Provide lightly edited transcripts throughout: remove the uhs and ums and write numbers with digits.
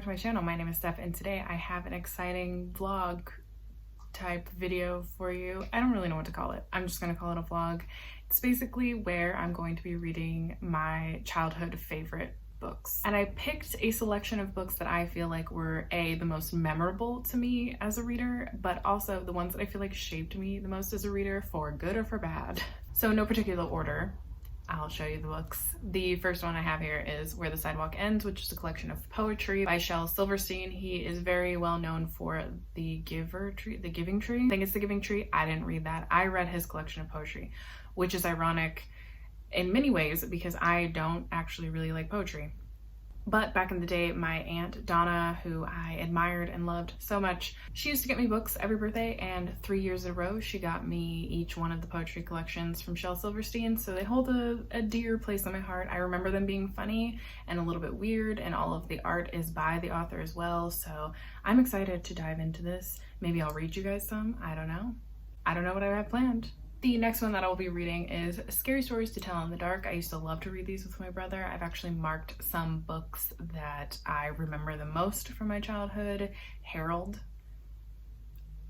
back to my channel. My name is Steph, and today I have an exciting vlog type video for you. I don't really know what to call it. I'm just gonna call it a vlog. It's basically where I'm going to be reading my childhood favorite books. And I picked a selection of books that I feel like were the most memorable to me as a reader, but also the ones that I feel like shaped me the most as a reader, for good or for bad. So in no particular order, I'll show you the books. The first one I have here is Where the Sidewalk Ends, which is a collection of poetry by Shel Silverstein. He is very well known for The Giving Tree. I think it's The Giving Tree. I didn't read that. I read his collection of poetry, which is ironic in many ways because I don't actually really like poetry. But back in the day, my aunt Donna, who I admired and loved so much, she used to get me books every birthday, and 3 years in a row she got me each one of the poetry collections from Shel Silverstein, so they hold a dear place in my heart. I remember them being funny and a little bit weird, and all of the art is by the author as well, so I'm excited to dive into this. Maybe I'll read you guys some. I don't know what I have planned. The next one that I'll be reading is Scary Stories to Tell in the Dark. I used to love to read these with my brother. I've actually marked some books that I remember the most from my childhood. Harold.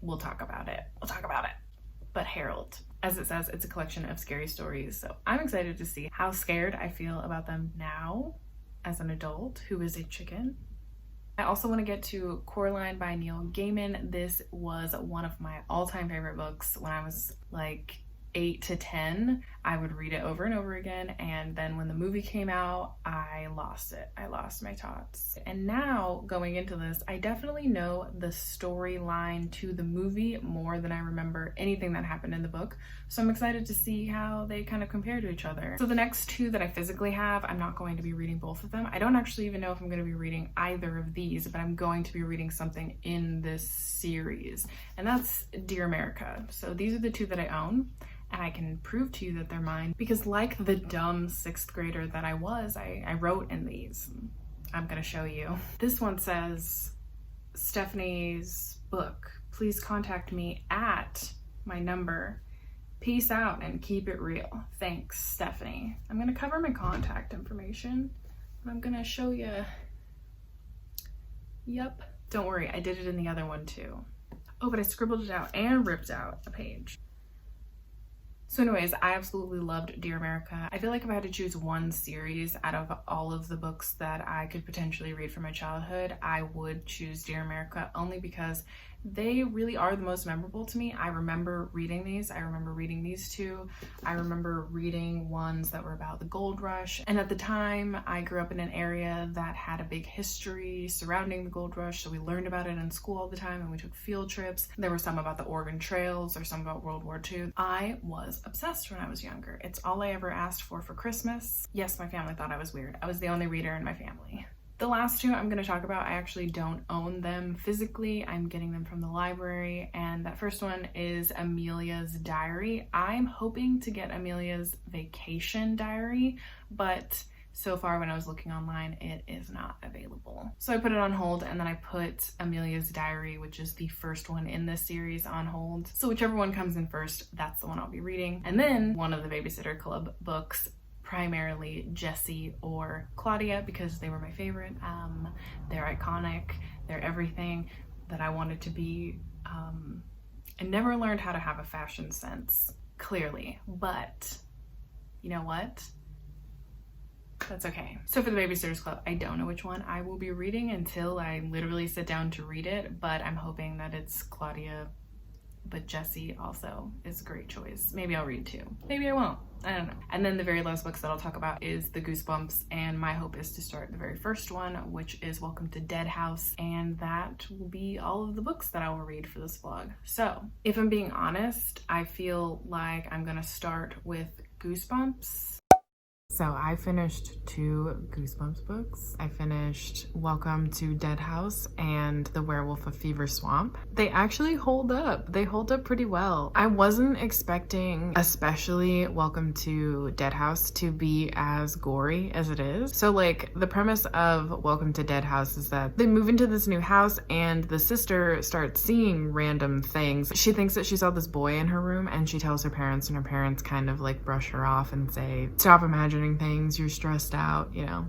We'll talk about it. But Harold, as it says, it's a collection of scary stories. So I'm excited to see how scared I feel about them now as an adult who is a chicken. I also want to get to Coraline by Neil Gaiman. This was one of my all-time favorite books when I was like 8 to 10. I would read it over and over again, and then when the movie came out, I lost it. I lost my tots. And now, going into this, I definitely know the storyline to the movie more than I remember anything that happened in the book. So I'm excited to see how they kind of compare to each other. So the next two that I physically have, I'm not going to be reading both of them. I don't actually even know if I'm going to be reading either of these, but I'm going to be reading something in this series, and that's Dear America. So these are the two that I own. And I can prove to you that they're mine because, like the dumb 6th grader that I was, I wrote in these. I'm gonna show you. This one says, Stephanie's book. Please contact me at my number. Peace out and keep it real. Thanks, Stephanie. I'm gonna cover my contact information, but I'm gonna show you. Yep. Don't worry, I did it in the other one too. Oh, but I scribbled it out and ripped out a page. So anyways, I absolutely loved Dear America. I feel like if I had to choose one series out of all of the books that I could potentially read from my childhood, I would choose Dear America, only because they really are the most memorable to me. I remember reading these. I remember reading these two. I remember reading ones that were about the gold rush. And at the time, I grew up in an area that had a big history surrounding the gold rush. So we learned about it in school all the time, and we took field trips. There were some about the Oregon Trails or some about World War II. I was obsessed when I was younger. It's all I ever asked for Christmas. Yes, my family thought I was weird. I was the only reader in my family. The last two I'm going to talk about, I actually don't own them physically. I'm getting them from the library, and that first one is Amelia's Diary. I'm hoping to get Amelia's Vacation Diary, but so far when I was looking online, it is not available. So I put it on hold, and then I put Amelia's Diary, which is the first one in this series, on hold. So whichever one comes in first, that's the one I'll be reading. And then one of the Babysitter Club books, primarily Jessie or Claudia, because they were my favorite. They're iconic. They're everything that I wanted to be. I never learned how to have a fashion sense, clearly, but you know what? That's okay. So for the Babysitters Club, I don't know which one I will be reading until I literally sit down to read it, but I'm hoping that it's Claudia, but Jessie also is a great choice. Maybe I'll read two. Maybe I won't. I don't know. And then the very last books that I'll talk about is the Goosebumps, and my hope is to start the very first one, which is Welcome to Dead House, and that will be all of the books that I will read for this vlog. So if I'm being honest, I feel like I'm gonna start with Goosebumps. So I finished 2 Goosebumps books. I finished Welcome to Dead House and The Werewolf of Fever Swamp. They actually hold up. They hold up pretty well. I wasn't expecting, especially Welcome to Dead House, to be as gory as it is. So like the premise of Welcome to Dead House is that they move into this new house and the sister starts seeing random things. She thinks that she saw this boy in her room, and she tells her parents, and her parents kind of like brush her off and say, stop imagining things, you're stressed out, you know,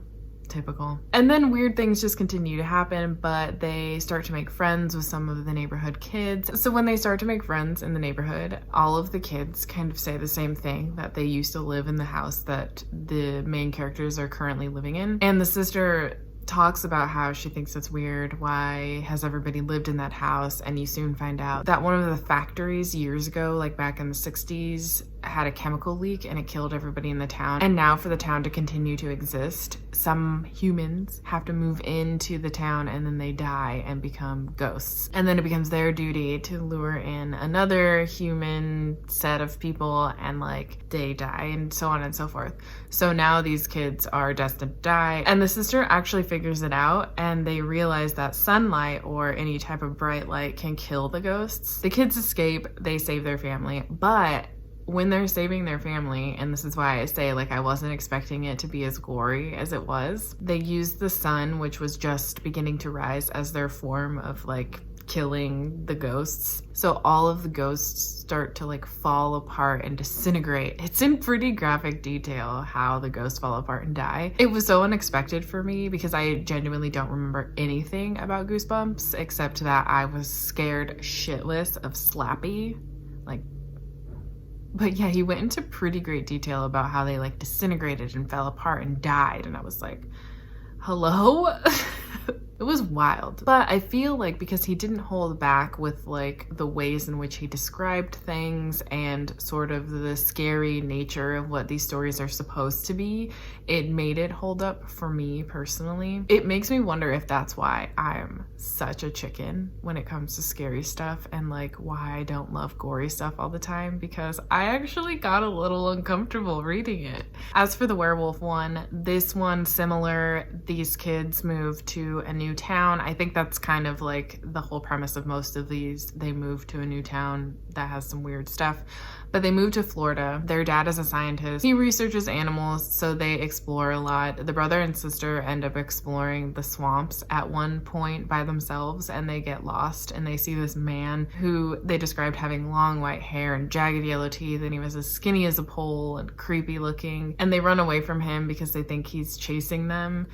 typical. And then weird things just continue to happen, but they start to make friends with some of the neighborhood kids. So when they start to make friends in the neighborhood, all of the kids kind of say the same thing, that they used to live in the house that the main characters are currently living in. And the sister talks about how she thinks it's weird. Why has everybody lived in that house? And you soon find out that one of the factories years ago, like back in the 60s, had a chemical leak and it killed everybody in the town. And now for the town to continue to exist, some humans have to move into the town and then they die and become ghosts. And then it becomes their duty to lure in another human set of people and like they die and so on and so forth. So now these kids are destined to die, and the sister actually figures it out, and they realize that sunlight or any type of bright light can kill the ghosts. The kids escape, they save their family, but when they're saving their family, and this is why I say like I wasn't expecting it to be as gory as it was, they used the sun, which was just beginning to rise, as their form of like killing the ghosts. So all of the ghosts start to like fall apart and disintegrate. It's in pretty graphic detail how the ghosts fall apart and die. It was so unexpected for me because I genuinely don't remember anything about Goosebumps except that I was scared shitless of Slappy. But yeah, he went into pretty great detail about how they like disintegrated and fell apart and died, and I was like, hello? It was wild. But I feel like because he didn't hold back with like the ways in which he described things and sort of the scary nature of what these stories are supposed to be, it made it hold up for me personally. It makes me wonder if that's why I'm such a chicken when it comes to scary stuff, and like why I don't love gory stuff all the time, because I actually got a little uncomfortable reading it. As for the werewolf one, this one similar. These kids move to a new town. I think that's kind of like the whole premise of most of these. They move to a new town that has some weird stuff. But they move to Florida. Their dad is a scientist. He researches animals, so they explore a lot. The brother and sister end up exploring the swamps at one point by themselves, and they get lost, and they see this man who they described having long white hair and jagged yellow teeth, and he was as skinny as a pole and creepy looking. And they run away from him because they think he's chasing them.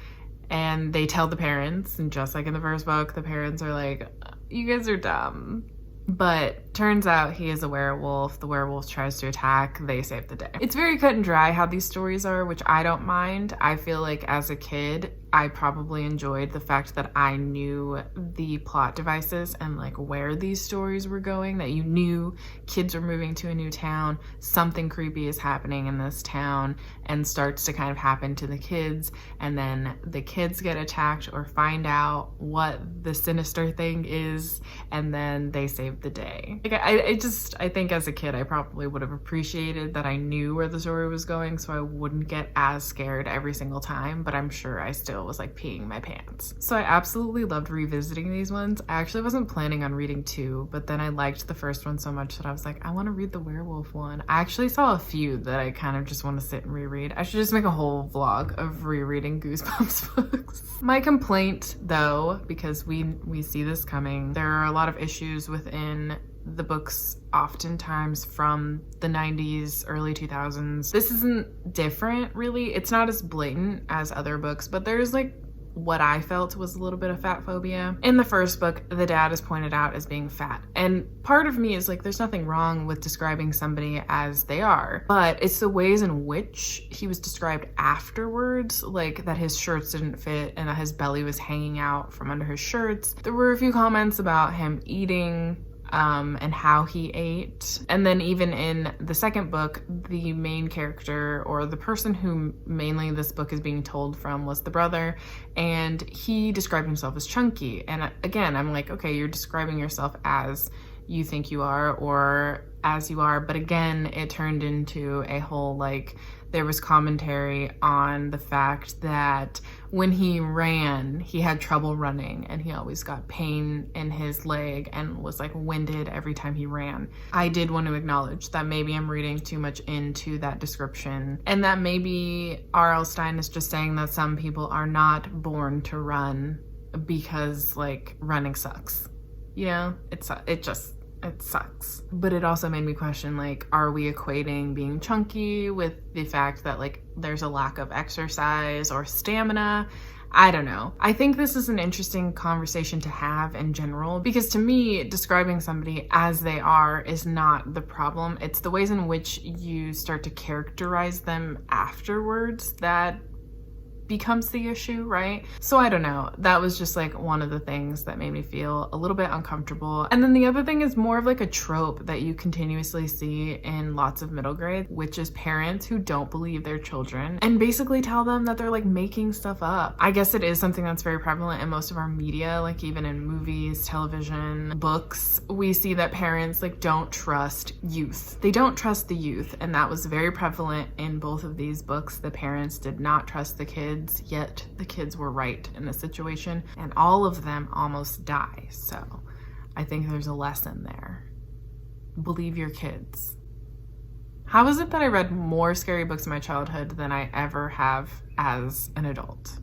And they tell the parents, and just like in the first book, the parents are like, you guys are dumb. But turns out he is a werewolf. The werewolf tries to attack. They save the day. It's very cut and dry how these stories are, which I don't mind. I feel like as a kid, I probably enjoyed the fact that I knew the plot devices and like where these stories were going, that you knew kids are moving to a new town, something creepy is happening in this town and starts to kind of happen to the kids, and then the kids get attacked or find out what the sinister thing is, and then they save the day. Like I think as a kid I probably would have appreciated that I knew where the story was going so I wouldn't get as scared every single time, but I'm sure I still was like peeing my pants. So I absolutely loved revisiting these ones. I actually wasn't planning on reading two, but then I liked the first one so much that I was like, I want to read the werewolf one. I actually saw a few that I kind of just want to sit and reread. I should just make a whole vlog of rereading Goosebumps books. My complaint though, because we see this coming, there are a lot of issues within the books oftentimes from the 90s, early 2000s. This isn't different really. It's not as blatant as other books, but there's like what I felt was a little bit of fat phobia. In the first book, the dad is pointed out as being fat. And part of me is like, there's nothing wrong with describing somebody as they are, but it's the ways in which he was described afterwards, like that his shirts didn't fit and that his belly was hanging out from under his shirts. There were a few comments about him eating and how he ate. And then even in the second book, the main character, or the person who mainly this book is being told from, was the brother, and he described himself as chunky. And again, I'm like, okay, you're describing yourself as you think you are or as you are, but again, it turned into a whole like, there was commentary on the fact that when he ran, he had trouble running and he always got pain in his leg and was like winded every time he ran. I did want to acknowledge that maybe I'm reading too much into that description, and that maybe R.L. Stine is just saying that some people are not born to run because like running sucks. You know, It sucks. But it also made me question, like, are we equating being chunky with the fact that, like, there's a lack of exercise or stamina? I don't know. I think this is an interesting conversation to have in general, because to me, describing somebody as they are is not the problem. It's the ways in which you start to characterize them afterwards that becomes the issue, right? So I don't know. That was just like one of the things that made me feel a little bit uncomfortable. And then the other thing is more of like a trope that you continuously see in lots of middle grade, which is parents who don't believe their children and basically tell them that they're like making stuff up. I guess it is something that's very prevalent in most of our media, like even in movies, television, books. We see that parents like don't trust youth. They don't trust the youth, and that was very prevalent in both of these books. The parents did not trust the kids, yet the kids were right in the situation, and all of them almost die. So I think there's a lesson there. Believe your kids. How is it that I read more scary books in my childhood than I ever have as an adult?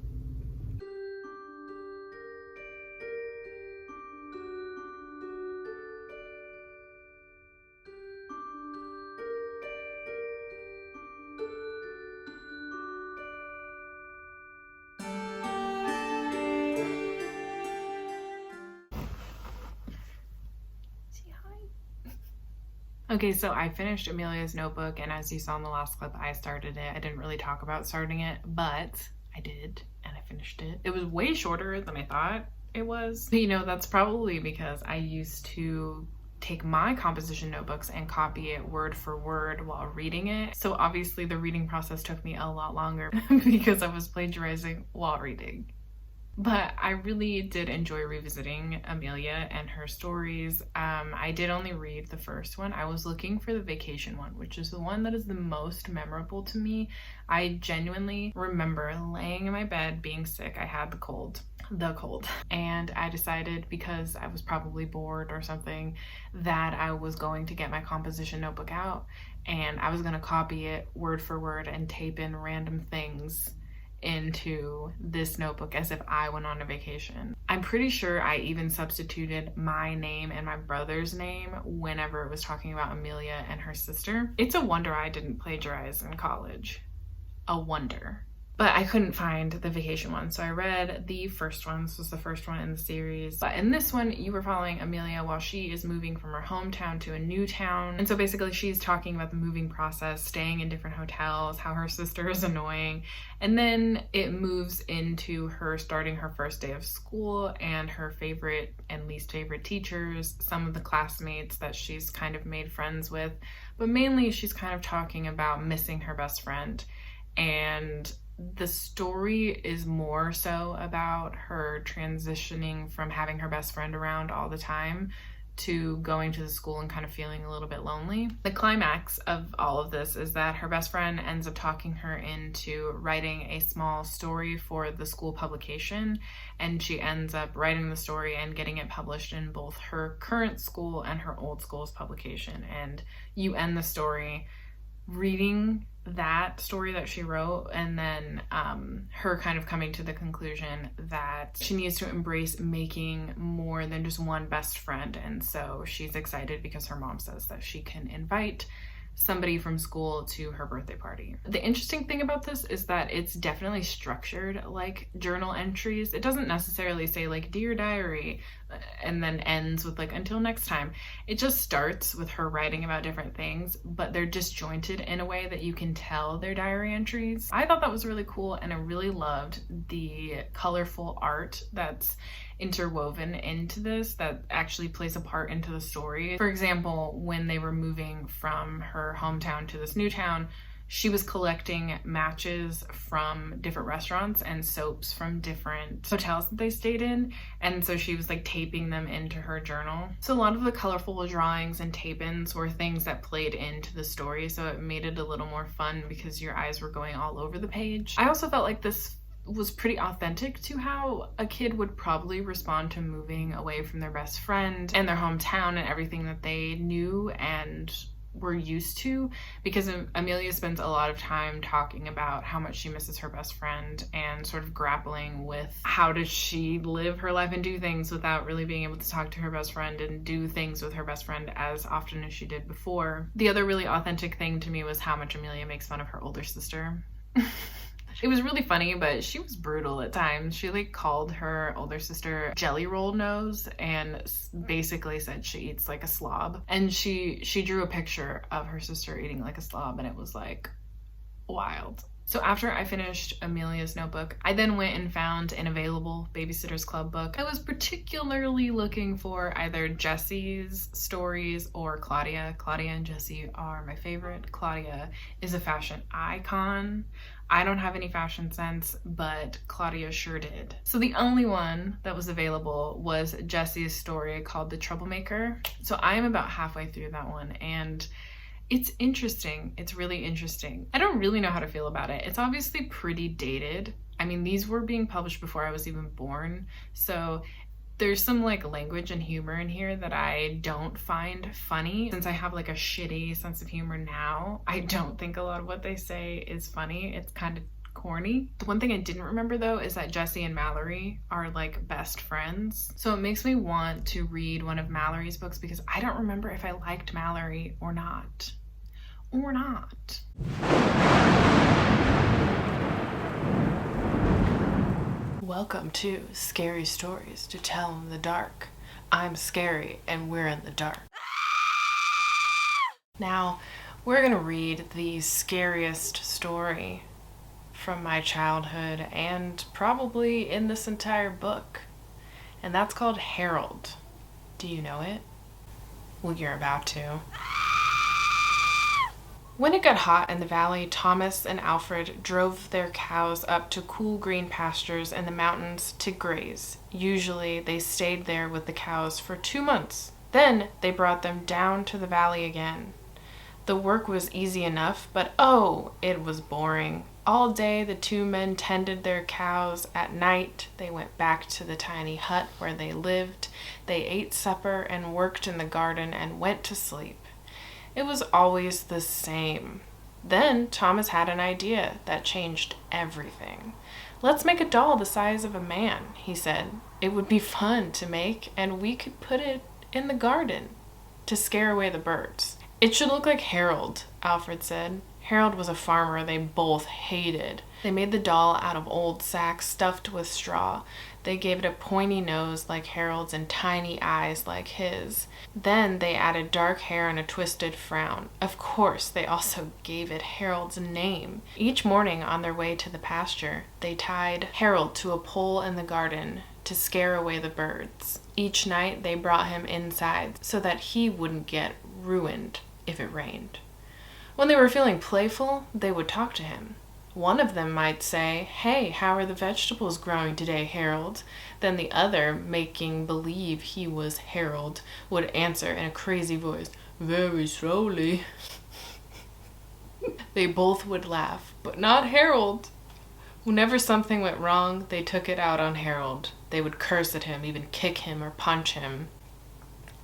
Okay, so I finished Amelia's notebook, and as you saw in the last clip, I started it. I didn't really talk about starting it, but I did, and I finished it. It was way shorter than I thought it was. But, you know, that's probably because I used to take my composition notebooks and copy it word for word while reading it. So obviously the reading process took me a lot longer because I was plagiarizing while reading. But I really did enjoy revisiting Amelia and her stories. I did only read the first one. I was looking for the vacation one, which is the one that is the most memorable to me. I genuinely remember laying in my bed being sick. I had the cold. And I decided, because I was probably bored or something, that I was going to get my composition notebook out and I was going to copy it word for word and tape in random things into this notebook as if I went on a vacation. I'm pretty sure I even substituted my name and my brother's name whenever it was talking about Amelia and her sister. It's a wonder I didn't plagiarize in college. A wonder. But I couldn't find the vacation one, so I read the first one. This was the first one in the series. But in this one, you were following Amelia while she is moving from her hometown to a new town. And so basically she's talking about the moving process, staying in different hotels, how her sister is annoying. And then it moves into her starting her first day of school and her favorite and least favorite teachers, some of the classmates that she's kind of made friends with. But mainly she's kind of talking about missing her best friend. And the story is more so about her transitioning from having her best friend around all the time to going to the school and kind of feeling a little bit lonely. The climax of all of this is that her best friend ends up talking her into writing a small story for the school publication, and she ends up writing the story and getting it published in both her current school and her old school's publication. And you end the story reading that story that she wrote, and then her kind of coming to the conclusion that she needs to embrace making more than just one best friend. And so she's excited because her mom says that she can invite somebody from school to her birthday party. The interesting thing about this is that it's definitely structured like journal entries. It doesn't necessarily say like Dear Diary and then ends with like until next time. It just starts with her writing about different things, but they're disjointed in a way that you can tell they're diary entries. I thought that was really cool, and I really loved the colorful art that's interwoven into this that actually plays a part into the story. For example, when they were moving from her hometown to this new town, she was collecting matches from different restaurants and soaps from different hotels that they stayed in, and so she was like taping them into her journal. So a lot of the colorful drawings and tape-ins were things that played into the story, so it made it a little more fun because your eyes were going all over the page. I also felt like this was pretty authentic to how a kid would probably respond to moving away from their best friend and their hometown and everything that they knew and we're used to, because Amelia spends a lot of time talking about how much she misses her best friend and sort of grappling with how does she live her life and do things without really being able to talk to her best friend and do things with her best friend as often as she did before. The other really authentic thing to me was how much Amelia makes fun of her older sister. It was really funny, but she was brutal at times. She like called her older sister jelly roll nose and basically said she eats like a slob. And she drew a picture of her sister eating like a slob, and it was like wild. So after I finished Amelia's notebook, I then went and found an available Babysitter's Club book. I was particularly looking for either Jessie's stories or Claudia. Claudia and Jessie are my favorite. Claudia is a fashion icon. I don't have any fashion sense, but Claudia sure did. So the only one that was available was Jessie's story called The Troublemaker. So I am about halfway through that one, and it's interesting. It's really interesting. I don't really know how to feel about it. It's obviously pretty dated. I mean, these were being published before I was even born, so there's some like language and humor in here that I don't find funny. Since I have like a shitty sense of humor now, I don't think a lot of what they say is funny. It's kind of corny. The one thing I didn't remember though is that Jessie and Mallory are like best friends. So it makes me want to read one of Mallory's books because I don't remember if I liked Mallory or not. Welcome to Scary Stories to Tell in the Dark. I'm Scary and we're in the dark. Now, we're gonna read the scariest story from my childhood and probably in this entire book. And that's called Harold. Do you know it? Well, you're about to. When it got hot in the valley, Thomas and Alfred drove their cows up to cool green pastures in the mountains to graze. Usually, they stayed there with the cows for 2 months. Then, they brought them down to the valley again. The work was easy enough, but oh, it was boring. All day, the two men tended their cows. At night, they went back to the tiny hut where they lived. They ate supper and worked in the garden and went to sleep. It was always the same. Then Thomas had an idea that changed everything. "Let's make a doll the size of a man," he said. "It would be fun to make, and we could put it in the garden to scare away the birds." "It should look like Harold," Alfred said. Harold was a farmer they both hated. They made the doll out of old sacks stuffed with straw. They gave it a pointy nose like Harold's and tiny eyes like his. Then they added dark hair and a twisted frown. Of course, they also gave it Harold's name. Each morning on their way to the pasture, they tied Harold to a pole in the garden to scare away the birds. Each night they brought him inside so that he wouldn't get ruined if it rained. When they were feeling playful, they would talk to him. One of them might say, "Hey, how are the vegetables growing today, Harold?" Then the other, making believe he was Harold, would answer in a crazy voice, "Very slowly." They both would laugh, but not Harold. Whenever something went wrong, they took it out on Harold. They would curse at him, even kick him or punch him.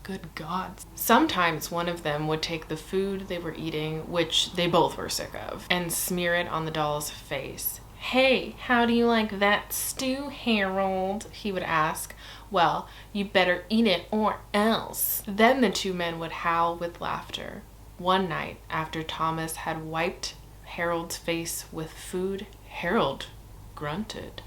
Good God. Sometimes one of them would take the food they were eating, which they both were sick of, and smear it on the doll's face. "Hey, how do you like that stew, Harold?" he would ask. "Well, you better eat it or else." Then the two men would howl with laughter. One night, after Thomas had wiped Harold's face with food, Harold grunted.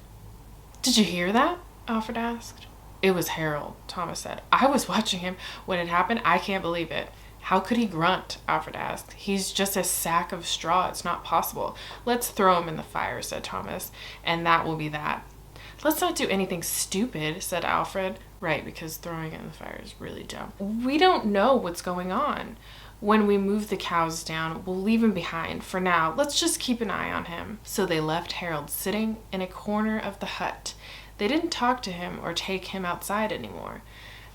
"Did you hear that?" Alfred asked. "It was Harold," Thomas said. "I was watching him when it happened. I can't believe it." "How could he grunt?" Alfred asked. "He's just a sack of straw. It's not possible." "Let's throw him in the fire," said Thomas, "and that will be that." "Let's not do anything stupid," said Alfred. Right, because throwing it in the fire is really dumb. "We don't know what's going on. When we move the cows down, we'll leave him behind. For now, let's just keep an eye on him." So they left Harold sitting in a corner of the hut. They didn't talk to him or take him outside anymore.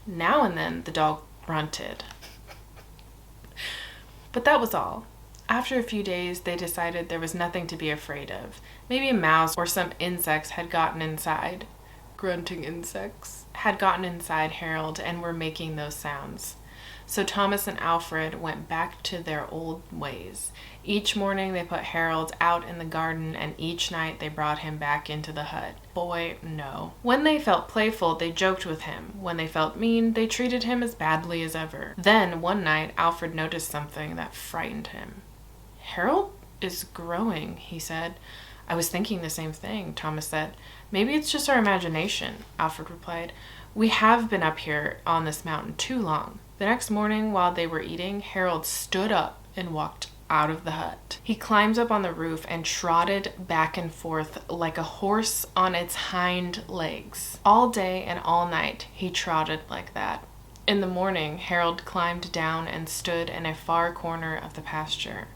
Now and then the dog grunted. But that was all. After a few days, they decided there was nothing to be afraid of. Maybe a mouse or some insects had gotten inside. Grunting insects had gotten inside Harold and were making those sounds. So Thomas and Alfred went back to their old ways. Each morning they put Harold out in the garden, and each night they brought him back into the hut. Boy, no. When they felt playful, they joked with him. When they felt mean, they treated him as badly as ever. Then, one night, Alfred noticed something that frightened him. "Harold is growing," he said. "I was thinking the same thing," Thomas said. "Maybe it's just our imagination," Alfred replied. "We have been up here on this mountain too long." The next morning, while they were eating, Harold stood up and walked out of the hut. He climbed up on the roof and trotted back and forth like a horse on its hind legs. All day and all night he trotted like that. In the morning, Harold climbed down and stood in a far corner of the pasture.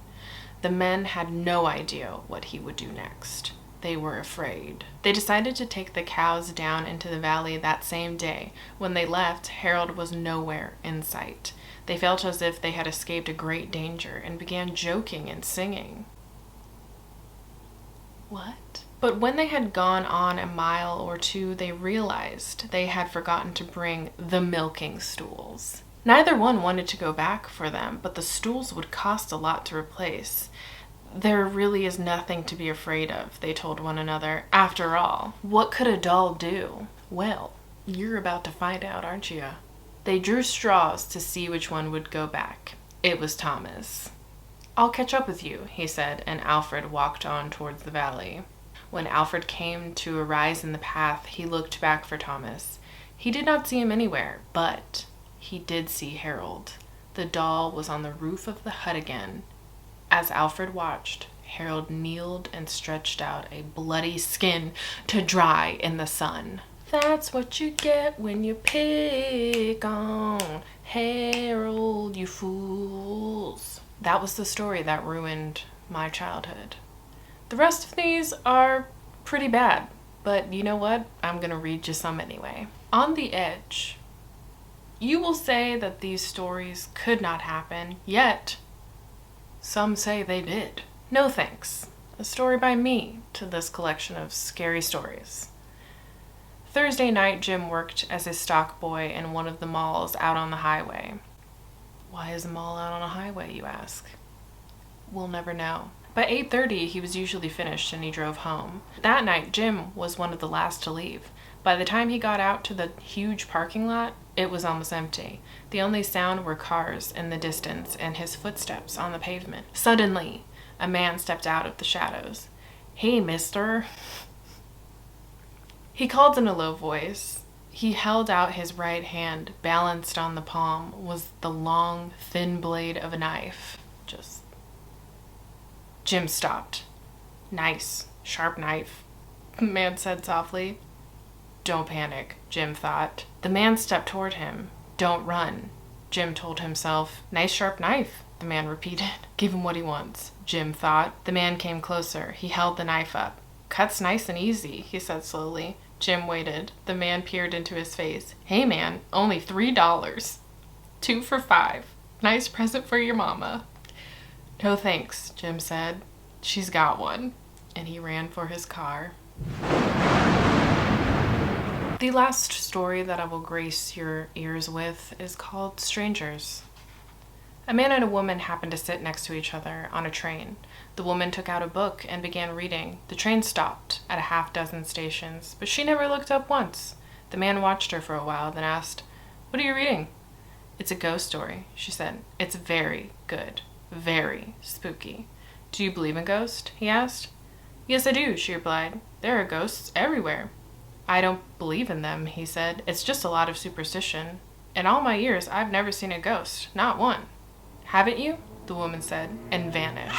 The men had no idea what he would do next. They were afraid. They decided to take the cows down into the valley that same day. When they left, Harold was nowhere in sight. They felt as if they had escaped a great danger and began joking and singing. What? But when they had gone on a mile or two, they realized they had forgotten to bring the milking stools. Neither one wanted to go back for them, but the stools would cost a lot to replace. "There really is nothing to be afraid of," they told one another. "After all, what could a doll do?" Well, you're about to find out, aren't you? They drew straws to see which one would go back. It was Thomas. "I'll catch up with you," he said, and Alfred walked on towards the valley. When Alfred came to a rise in the path, he looked back for Thomas. He did not see him anywhere, but he did see Harold. The doll was on the roof of the hut again. As Alfred watched, Harold kneeled and stretched out a bloody skin to dry in the sun. "That's what you get when you pick on Harold, you fools." That was the story that ruined my childhood. The rest of these are pretty bad, but you know what? I'm gonna read you some anyway. On the edge. You will say that these stories could not happen, yet some say they did. No thanks. A story by me to this collection of scary stories. Thursday night, Jim worked as a stock boy in one of the malls out on the highway. Why is a mall out on a highway, you ask? We'll never know. By 8:30, he was usually finished and he drove home. That night, Jim was one of the last to leave. By the time he got out to the huge parking lot, it was almost empty. The only sound were cars in the distance and his footsteps on the pavement. Suddenly, a man stepped out of the shadows. "Hey, mister." He called in a low voice. He held out his right hand. Balanced on the palm was the long, thin blade of a knife. Jim stopped. "Nice, sharp knife," the man said softly. "Don't panic," Jim thought. The man stepped toward him. "Don't run," Jim told himself. "Nice sharp knife," the man repeated. "Give him what he wants," Jim thought. The man came closer. He held the knife up. "Cuts nice and easy," he said slowly. Jim waited. The man peered into his face. "Hey man, only $3. 2 for $5. Nice present for your mama." "No thanks," Jim said. "She's got one." And he ran for his car. The last story that I will grace your ears with is called Strangers. A man and a woman happened to sit next to each other on a train. The woman took out a book and began reading. The train stopped at a half-dozen stations, but she never looked up once. The man watched her for a while, then asked, "What are you reading?" "It's a ghost story," she said. "It's very good. Very spooky." "Do you believe in ghosts?" he asked. "Yes, I do," she replied. "There are ghosts everywhere." "I don't believe in them," he said. "It's just a lot of superstition. In all my years, I've never seen a ghost. Not one." "Haven't you?" the woman said, and vanished.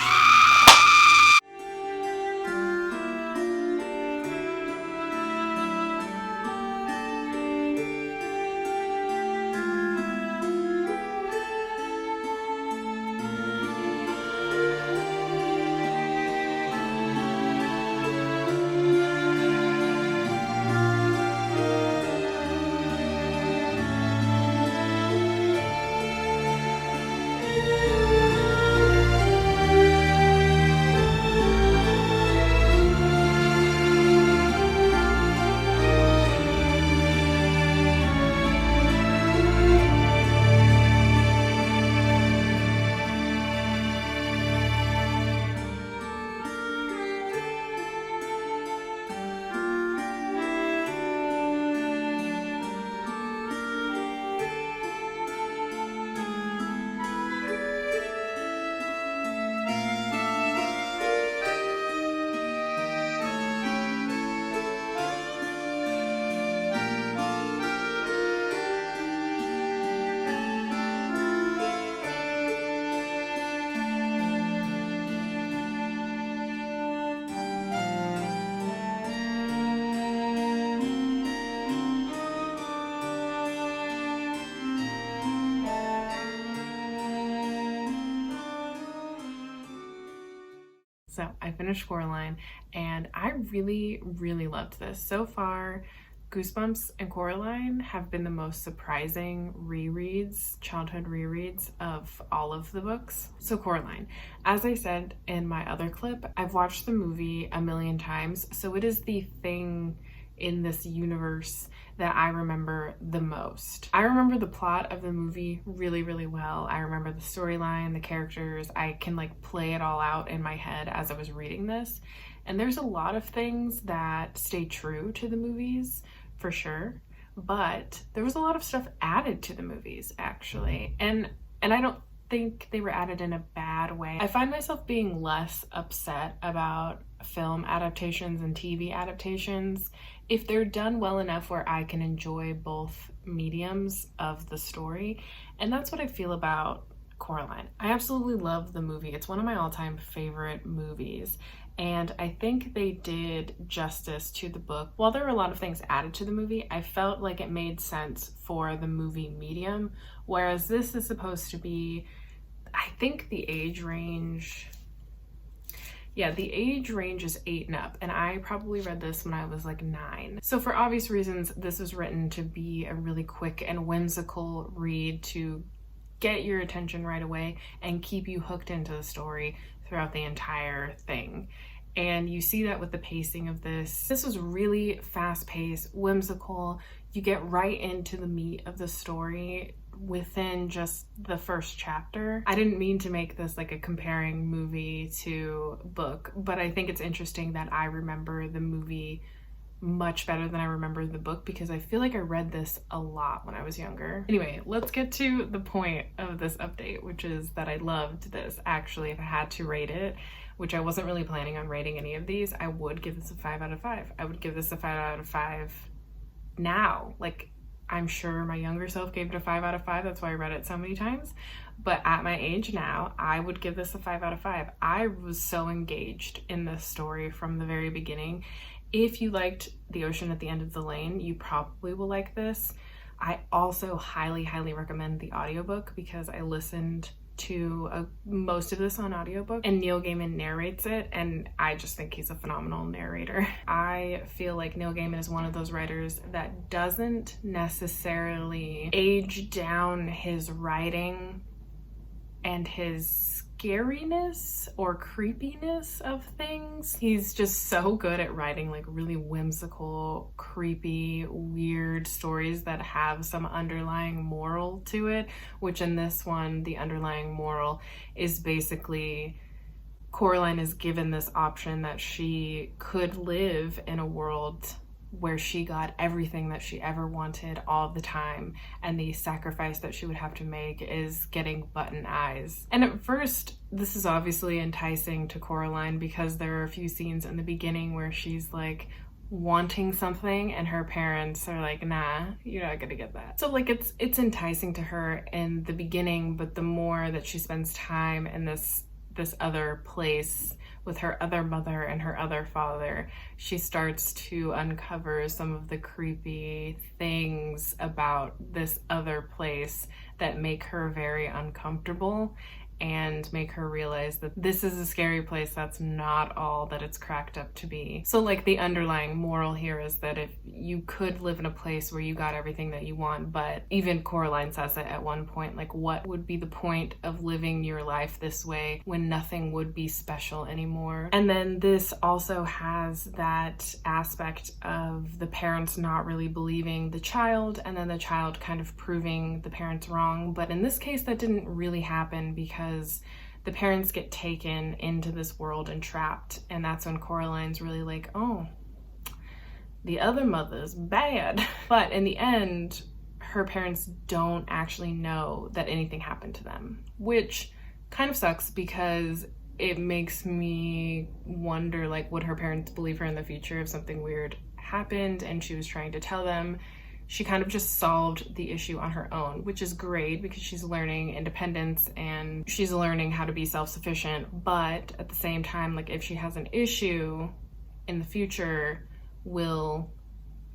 So I finished Coraline and I really, really loved this. So far, Goosebumps and Coraline have been the most surprising rereads, childhood rereads of all of the books. So Coraline, as I said in my other clip, I've watched the movie a million times, so it is the thing in this universe that I remember the most. I remember the plot of the movie really, really well. I remember the storyline, the characters. I can like play it all out in my head as I was reading this. And there's a lot of things that stay true to the movies, for sure. But there was a lot of stuff added to the movies, actually. And I don't think they were added in a bad way. I find myself being less upset about film adaptations and TV adaptations if they're done well enough where I can enjoy both mediums of the story. And that's what I feel about Coraline. I absolutely love the movie. It's one of my all-time favorite movies. And I think they did justice to the book. While there were a lot of things added to the movie, I felt like it made sense for the movie medium, whereas this is supposed to be, I think the age range, the age range is 8 and up, and I probably read this when I was like 9. So for obvious reasons, this is written to be a really quick and whimsical read to get your attention right away and keep you hooked into the story throughout the entire thing. And you see that with the pacing of this. This was really fast-paced, whimsical. You get right into the meat of the story within just the first chapter. I didn't mean to make this like a comparing movie to book, but I think it's interesting that I remember the movie much better than I remember the book because I feel like I read this a lot when I was younger. Anyway, let's get to the point of this update, which is that I loved this. Actually, if I had to rate it, which I wasn't really planning on rating any of these, I would give this a 5 out of 5. I would give this a 5 out of 5 now. Like, I'm sure my younger self gave it a 5 out of 5. That's why I read it so many times. But at my age now, I would give this a 5 out of 5. I was so engaged in this story from the very beginning. If you liked The Ocean at the End of the Lane, you probably will like this. I also highly, highly recommend the audiobook because I listened to most of this on audiobook and Neil Gaiman narrates it, and I just think he's a phenomenal narrator. I feel like Neil Gaiman is one of those writers that doesn't necessarily age down his writing and his scariness or creepiness of things. He's just so good at writing like really whimsical, creepy, weird stories that have some underlying moral to it, which in this one, the underlying moral is basically Coraline is given this option that she could live in a world where she got everything that she ever wanted all the time, and the sacrifice that she would have to make is getting button eyes. And at first, this is obviously enticing to Coraline because there are a few scenes in the beginning where she's like wanting something and her parents are like, nah, you're not gonna get that. So like it's enticing to her in the beginning, but the more that she spends time in this other place with her other mother and her other father, she starts to uncover some of the creepy things about this other place that make her very uncomfortable and make her realize that this is a scary place that's not all that it's cracked up to be. So like the underlying moral here is that if you could live in a place where you got everything that you want, but even Coraline says it at one point, like what would be the point of living your life this way when nothing would be special anymore? And then this also has that aspect of the parents not really believing the child and then the child kind of proving the parents wrong. But in this case, that didn't really happen because the parents get taken into this world and trapped, and that's when Coraline's really like, oh, the other mother's bad. But in the end, her parents don't actually know that anything happened to them, which kind of sucks because it makes me wonder, like, would her parents believe her in the future if something weird happened and she was trying to tell them? She kind of just solved the issue on her own, which is great because she's learning independence and she's learning how to be self-sufficient. But at the same time, like if she has an issue in the future, will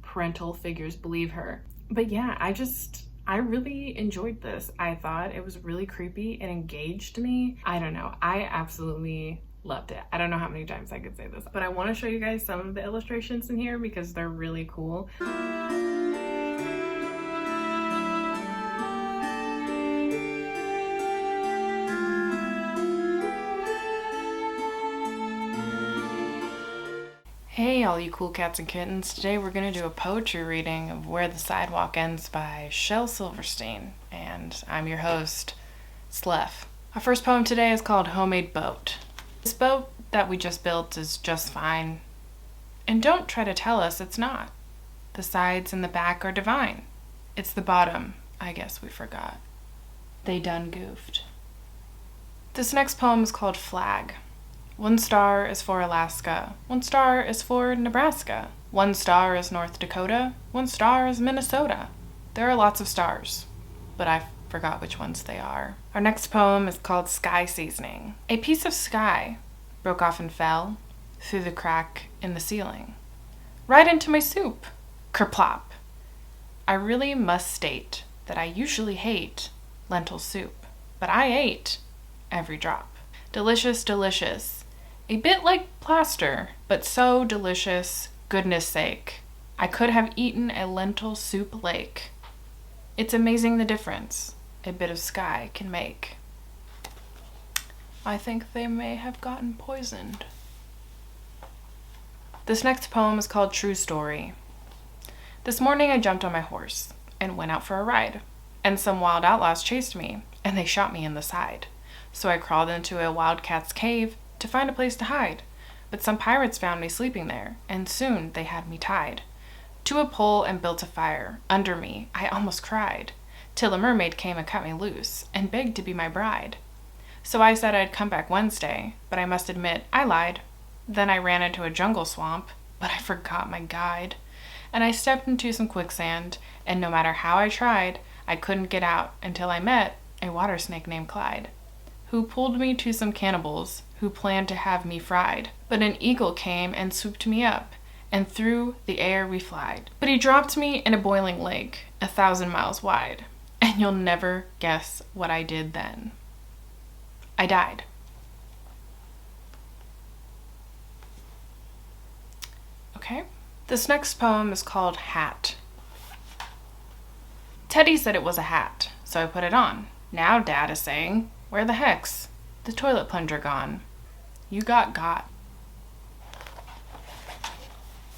parental figures believe her? But yeah, I really enjoyed this. I thought it was really creepy. It engaged me. I don't know. I absolutely Loved it. I don't know how many times I could say this, but I want to show you guys some of the illustrations in here because they're really cool. Hey all you cool cats and kittens, today we're going to do a poetry reading of Where the Sidewalk Ends by Shel Silverstein, and I'm your host, Slef. Our first poem today is called Homemade Boat. This boat that we just built is just fine, and don't try to tell us it's not. The sides and the back are divine. It's the bottom, I guess we forgot. They done goofed. This next poem is called Flag. One star is for Alaska. One star is for Nebraska. One star is North Dakota. One star is Minnesota. There are lots of stars, but I forgot which ones they are. Our next poem is called Sky Seasoning. A piece of sky broke off and fell through the crack in the ceiling, right into my soup. Kerplop. I really must state that I usually hate lentil soup, but I ate every drop. Delicious, delicious. A bit like plaster, but so delicious, goodness sake. I could have eaten a lentil soup lake. It's amazing the difference a bit of sky can make. I think they may have gotten poisoned. This next poem is called True Story. This morning I jumped on my horse and went out for a ride, and some wild outlaws chased me, and they shot me in the side. So I crawled into a wildcat's cave to find a place to hide, but some pirates found me sleeping there, and soon they had me tied to a pole and built a fire. Under me I almost cried, till a mermaid came and cut me loose, and begged to be my bride. So I said I'd come back Wednesday, but I must admit I lied. Then I ran into a jungle swamp, but I forgot my guide, and I stepped into some quicksand, and no matter how I tried, I couldn't get out until I met a water snake named Clyde, who pulled me to some cannibals who planned to have me fried. But an eagle came and swooped me up, and through the air we flied. But he dropped me in a boiling lake 1,000 miles wide, and you'll never guess what I did then. I died. Okay. This next poem is called Hat. Teddy said it was a hat, so I put it on. Now Dad is saying, where the heck's the toilet plunger gone? You got.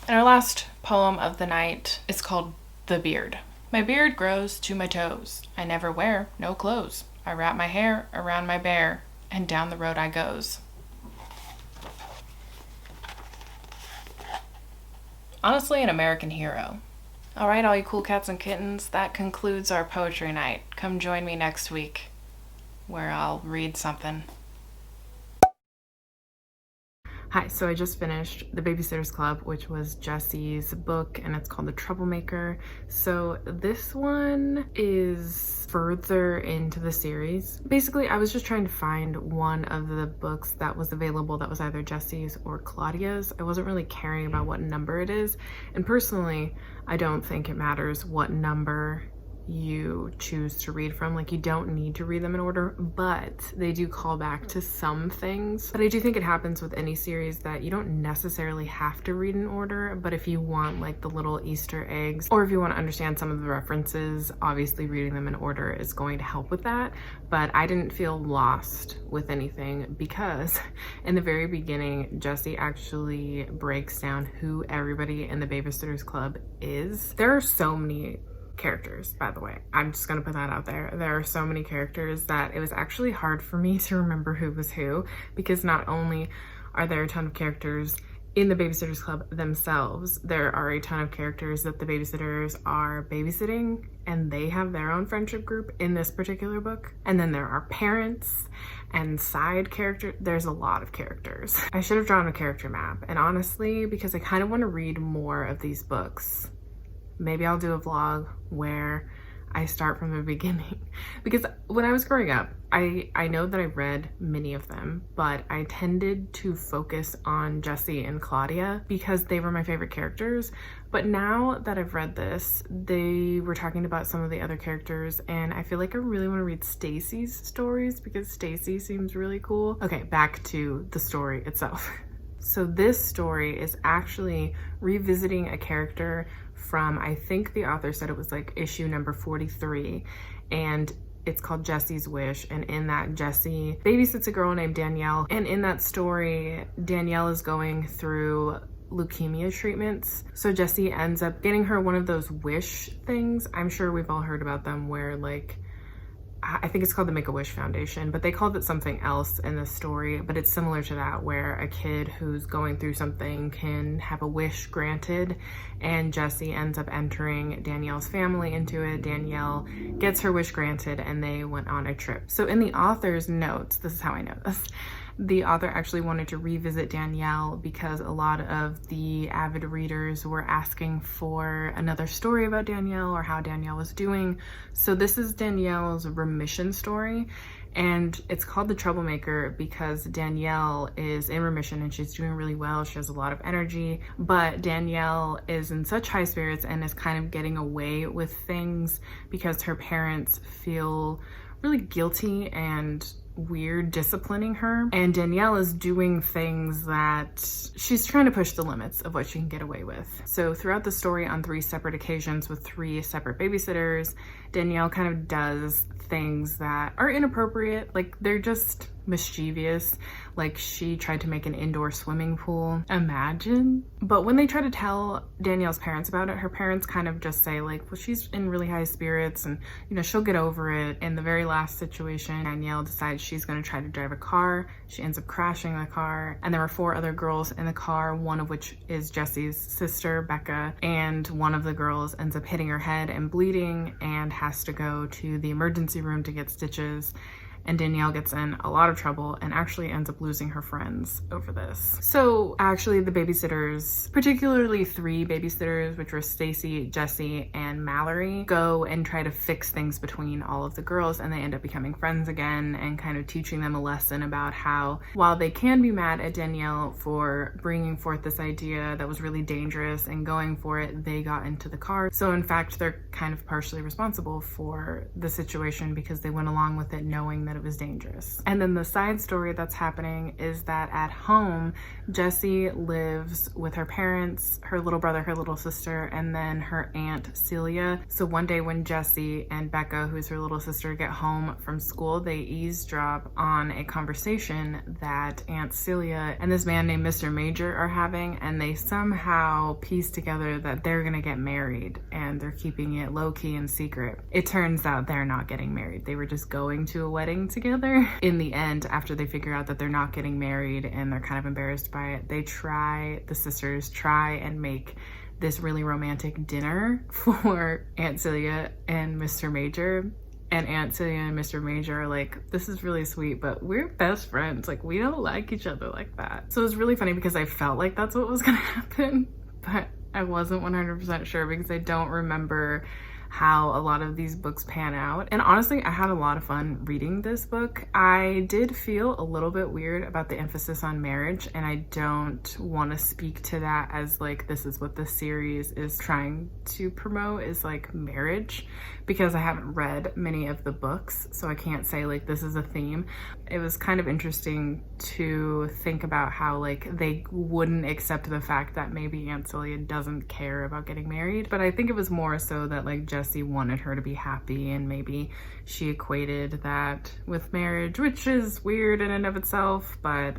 And our last poem of the night is called The Beard. My beard grows to my toes. I never wear no clothes. I wrap my hair around my bear, and down the road I goes. Honestly, an American hero. All right, all you cool cats and kittens, that concludes our poetry night. Come join me next week, where I'll read something. Hi, so I just finished The Babysitter's Club, which was Jesse's book, and it's called The Troublemaker. So this one is further into the series. Basically, I was just trying to find one of the books that was available that was either Jesse's or Claudia's. I wasn't really caring about what number it is, and personally, I don't think it matters what number you choose to read from. Like, you don't need to read them in order, but they do call back to some things. But I do think it happens with any series that you don't necessarily have to read in order, but if you want like the little Easter eggs, or if you want to understand some of the references, obviously reading them in order is going to help with that. But I didn't feel lost with anything because in the very beginning, Jesse actually breaks down who everybody in the Babysitter's Club is. There are so many characters, by the way. I'm just gonna put that out there. There are so many characters that it was actually hard for me to remember who was who, because not only are there a ton of characters in the Babysitter's Club themselves, there are a ton of characters that the babysitters are babysitting, and they have their own friendship group in this particular book. And then there are parents and side characters. There's a lot of characters. I should have drawn a character map, and honestly, because I kind of want to read more of these books, maybe I'll do a vlog where I start from the beginning. Because when I was growing up, I know that I read many of them, but I tended to focus on Jesse and Claudia because they were my favorite characters. But now that I've read this, they were talking about some of the other characters, and I feel like I really want to read Stacy's stories because Stacy seems really cool. Okay, back to the story itself. So this story is actually revisiting a character from, I think the author said it was like issue number 43, and it's called Jesse's Wish. And in that, Jesse babysits a girl named Danielle, and in that story, Danielle is going through leukemia treatments. So Jesse ends up getting her one of those wish things. I'm sure we've all heard about them, where like, I think it's called the Make-A-Wish Foundation, but they called it something else in the story, but it's similar to that, where a kid who's going through something can have a wish granted, and Jesse ends up entering Danielle's family into it. Danielle gets her wish granted, and they went on a trip. So in the author's notes, this is how I know this, the author actually wanted to revisit Danielle because a lot of the avid readers were asking for another story about Danielle or how Danielle was doing. So this is Danielle's remission story, and it's called The Troublemaker because Danielle is in remission and she's doing really well. She has a lot of energy, but Danielle is in such high spirits and is kind of getting away with things because her parents feel really guilty and weird disciplining her, and Danielle is doing things that she's trying to push the limits of what she can get away with. So throughout the story, on 3 separate occasions with 3 separate babysitters, Danielle kind of does things that are inappropriate, like they're just mischievous. Like she tried to make an indoor swimming pool. Imagine. But when they try to tell Danielle's parents about it, her parents kind of just say like, well, she's in really high spirits and, you know, she'll get over it. In the very last situation, Danielle decides she's going to try to drive a car. She ends up crashing the car, and there were 4 other girls in the car, one of which is Jesse's sister, Becca, and one of the girls ends up hitting her head and bleeding and has to go to the emergency room to get stitches. And Danielle gets in a lot of trouble and actually ends up losing her friends over this. So actually the babysitters, particularly 3 babysitters, which were Stacy, Jesse, and Mallory, go and try to fix things between all of the girls, and they end up becoming friends again and kind of teaching them a lesson about how, while they can be mad at Danielle for bringing forth this idea that was really dangerous and going for it, they got into the car. So in fact, they're kind of partially responsible for the situation because they went along with it knowing that it was dangerous. And then the side story that's happening is that at home, Jessie lives with her parents, her little brother, her little sister, and then her aunt Celia. So one day when Jessie and Becca, who's her little sister, get home from school, they eavesdrop on a conversation that Aunt Celia and this man named Mr. Major are having, and they somehow piece together that they're gonna get married and they're keeping it low-key and secret. It turns out they're not getting married. They were just going to a wedding together. In the end, after they figure out that they're not getting married and they're kind of embarrassed by it, the sisters try and make this really romantic dinner for Aunt Celia and Mr. Major. And Aunt Celia and Mr. Major are like, this is really sweet, but we're best friends. Like, we don't like each other like that. So it was really funny because I felt like that's what was gonna happen, but I wasn't 100% sure because I don't remember how a lot of these books pan out. And honestly, I had a lot of fun reading this book. I did feel a little bit weird about the emphasis on marriage, and I don't want to speak to that as like this is what the series is trying to promote, is like marriage, because I haven't read many of the books, so I can't say like this is a theme. It was kind of interesting to think about how like they wouldn't accept the fact that maybe Aunt Celia doesn't care about getting married, but I think it was more so that like Jessie wanted her to be happy, and maybe she equated that with marriage, which is weird in and of itself, but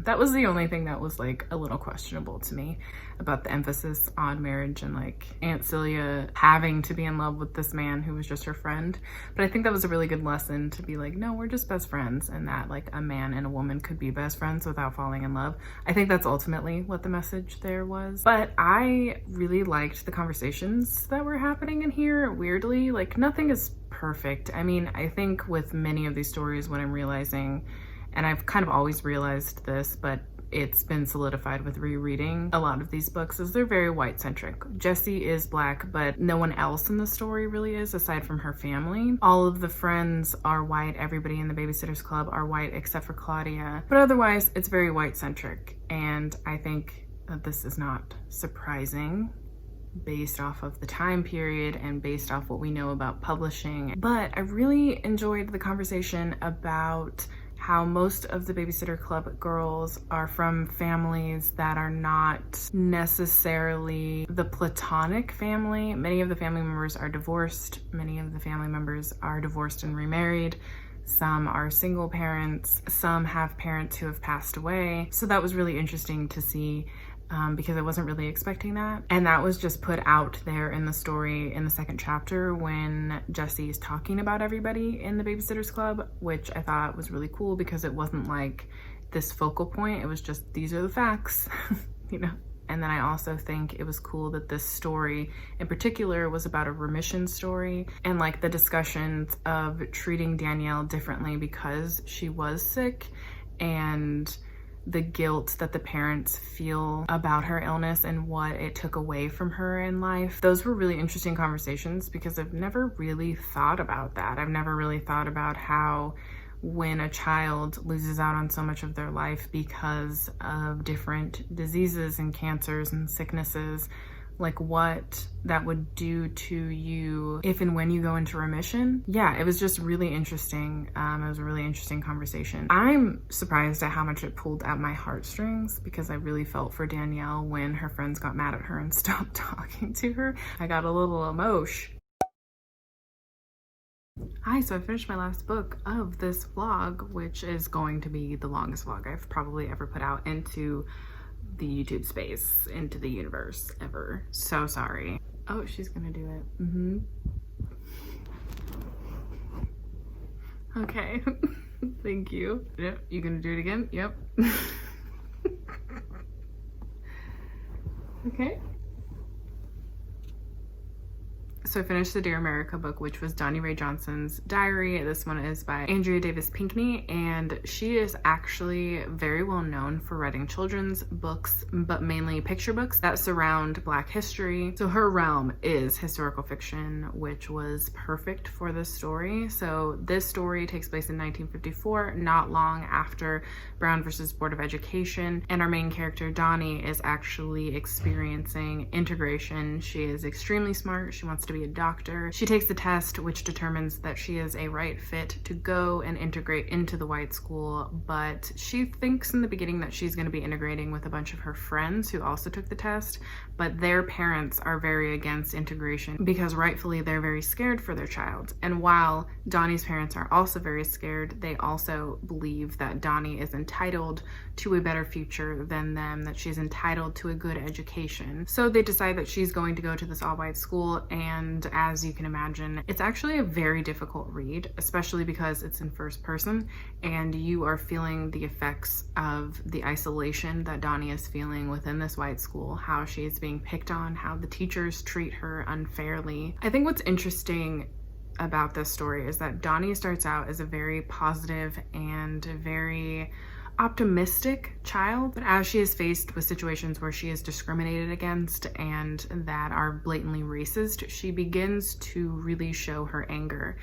that was the only thing that was like a little questionable to me about the emphasis on marriage and like Aunt Celia having to be in love with this man who was just her friend. But I think that was a really good lesson to be like, no, we're just best friends, and that like a man and a woman could be best friends without falling in love. I think that's ultimately what the message there was. But I really liked the conversations that were happening in here. Weirdly, like nothing is perfect. I mean, I think with many of these stories, what I'm realizing, and I've kind of always realized this, but it's been solidified with rereading a lot of these books is they're very white centric. Jessie is Black, but no one else in the story really is aside from her family. All of the friends are white. Everybody in the Babysitters Club are white except for Claudia. But otherwise, it's very white centric. And I think that this is not surprising based off of the time period and based off what we know about publishing. But I really enjoyed the conversation about how most of the Babysitter Club girls are from families that are not necessarily the platonic family. Many of the family members are divorced. Many of the family members are divorced and remarried. Some are single parents. Some have parents who have passed away. So that was really interesting to see because I wasn't really expecting that. And that was just put out there in the story in the second chapter when Jessie is talking about everybody in the Babysitters Club, which I thought was really cool because it wasn't like this focal point. It was just, these are the facts, you know? And then I also think it was cool that this story in particular was about a remission story and like the discussions of treating Danielle differently because she was sick and the guilt that the parents feel about her illness and what it took away from her in life. Those were really interesting conversations because I've never really thought about that. I've never really thought about how when a child loses out on so much of their life because of different diseases and cancers and sicknesses, like what that would do to you if and when you go into remission. Yeah, it was just really interesting. It was a really interesting conversation. I'm surprised at how much it pulled at my heartstrings because I really felt for Danielle when her friends got mad at her and stopped talking to her. I got a little emotion. Hi, so I finished my last book of this vlog, which is going to be the longest vlog I've probably ever put out into the YouTube space, into the universe ever. So sorry. Oh, she's gonna do it. Okay. Thank you. Yep, you gonna do it again? Yep. Okay. So I finished the Dear America book, which was Dawnie Ray Johnson's diary. This one is by Andrea Davis Pinkney, and she is actually very well known for writing children's books, but mainly picture books that surround Black history. So her realm is historical fiction, which was perfect for this story. So this story takes place in 1954, not long after Brown versus Board of Education, and our main character, Dawnie, is actually experiencing integration. She is extremely smart. She wants to be a doctor. She takes the test, which determines that she is a right fit to go and integrate into the white school, but she thinks in the beginning that she's going to be integrating with a bunch of her friends who also took the test, but their parents are very against integration because rightfully they're very scared for their child. And while Dawnie's parents are also very scared, they also believe that Dawnie is entitled to a better future than them, that she's entitled to a good education. So they decide that she's going to go to this all-white school, and as you can imagine, it's actually a very difficult read, especially because it's in first person and you are feeling the effects of the isolation that Dawnie is feeling within this white school, how she is being picked on, how the teachers treat her unfairly. I think what's interesting about this story is that Dawnie starts out as a very positive and very optimistic child, but as she is faced with situations where she is discriminated against and that are blatantly racist, she begins to really show her anger.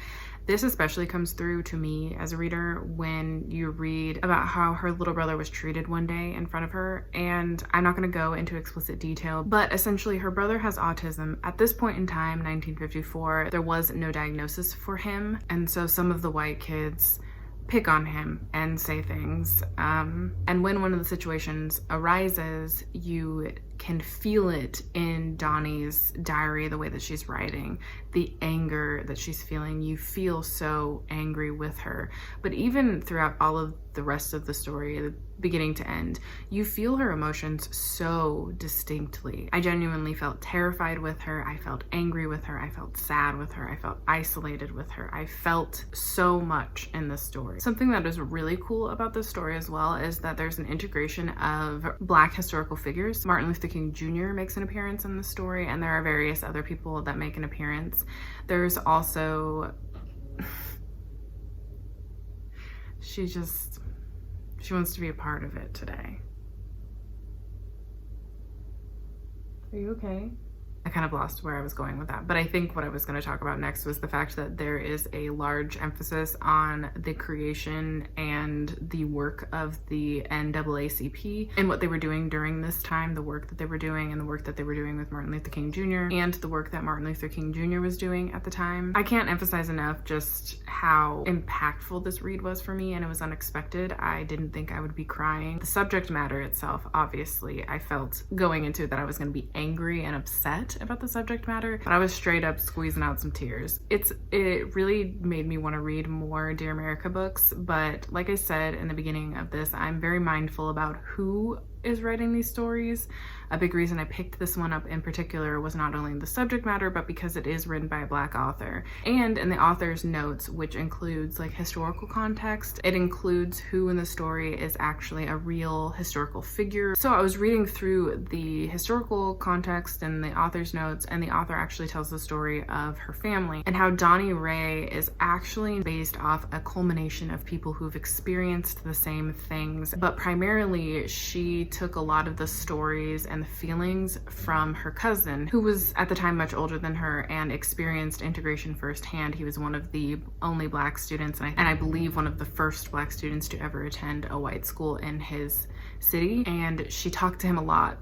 This especially comes through to me as a reader when you read about how her little brother was treated one day in front of her. And I'm not going to go into explicit detail, but essentially her brother has autism. At this point in time, 1954, there was no diagnosis for him. And so some of the white kids pick on him and say things. And when one of the situations arises, you can feel it in Dawnie's diary, the way that she's writing, the anger that she's feeling. You feel so angry with her. But even throughout all of the rest of the story, the beginning to end, you feel her emotions so distinctly. I genuinely felt terrified with her. I felt angry with her. I felt sad with her. I felt isolated with her. I felt so much in this story. Something that is really cool about this story as well is that there's an integration of Black historical figures. Martin Luther King Jr. makes an appearance in the story, and there are various other people that make an appearance. There's also she wants to be a part of it today. Are you okay? I kind of lost where I was going with that, but I think what I was going to talk about next was the fact that there is a large emphasis on the creation and the work of the NAACP and what they were doing during this time, the work that they were doing and the work that they were doing with Martin Luther King Jr. and the work that Martin Luther King Jr. was doing at the time. I can't emphasize enough just how impactful this read was for me, and it was unexpected. I didn't think I would be crying. The subject matter itself, obviously, I felt going into it that I was going to be angry and upset about the subject matter, but I was straight up squeezing out some tears. It really made me want to read more Dear America books, but like I said in the beginning of this, I'm very mindful about who is writing these stories. A big reason I picked this one up in particular was not only the subject matter, but because it is written by a Black author. And in the author's notes, which includes like historical context, it includes who in the story is actually a real historical figure. So I was reading through the historical context and the author's notes, and the author actually tells the story of her family and how Dawnie Ray is actually based off a culmination of people who've experienced the same things, but primarily she took a lot of the stories and the feelings from her cousin, who was at the time much older than her and experienced integration firsthand. He was one of the only Black students, and I believe one of the first Black students to ever attend a white school in his city. And she talked to him a lot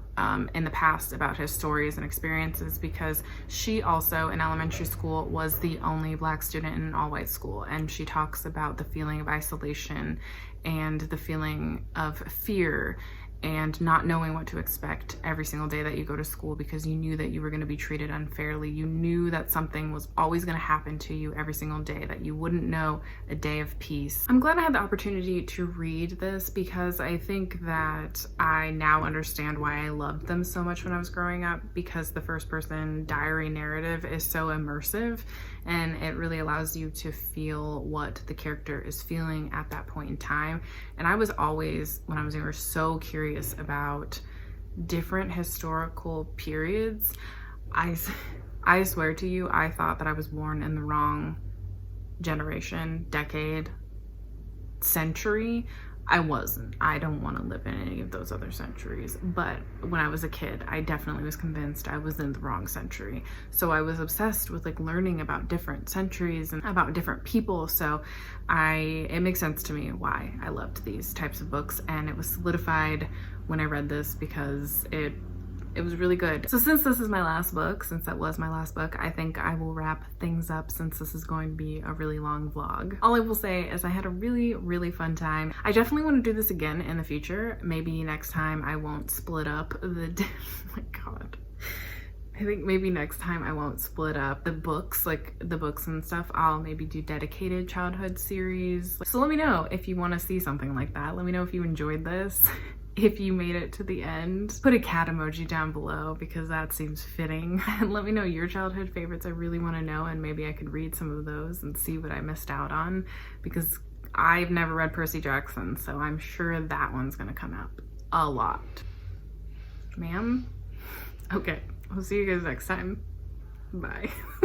in the past about his stories and experiences, because she also in elementary school was the only Black student in an all-white school, and she talks about the feeling of isolation and the feeling of fear and not knowing what to expect every single day that you go to school, because you knew that you were going to be treated unfairly. You knew that something was always going to happen to you every single day, that you wouldn't know a day of peace. I'm glad I had the opportunity to read this, because I think that I now understand why I loved them so much when I was growing up, because the first person diary narrative is so immersive and it really allows you to feel what the character is feeling at that point in time. And I was always, when I was younger, so curious about different historical periods. I swear to you, I thought that I was born in the wrong generation, decade, century. I wasn't. I don't want to live in any of those other centuries. But when I was a kid, I definitely was convinced I was in the wrong century. So I was obsessed with like learning about different centuries and about different people. So it makes sense to me why I loved these types of books, and it was solidified when I read this because it was really good. So since this is my last book, since that was my last book, I think I will wrap things up, since this is going to be a really long vlog. All I will say is I had a really, really fun time. I definitely want to do this again in the future. Maybe next time I won't split up the, oh my God. I think maybe next time I won't split up the books, like the books and stuff. I'll maybe do dedicated childhood series. So let me know if you want to see something like that. Let me know if you enjoyed this. If you made it to the end, put a cat emoji down below, because that seems fitting. And let me know your childhood favorites. I really want to know, and maybe I could read some of those and see what I missed out on, because I've never read Percy Jackson, so I'm sure that one's gonna come up a lot. Ma'am? Okay, I'll see you guys next time. Bye.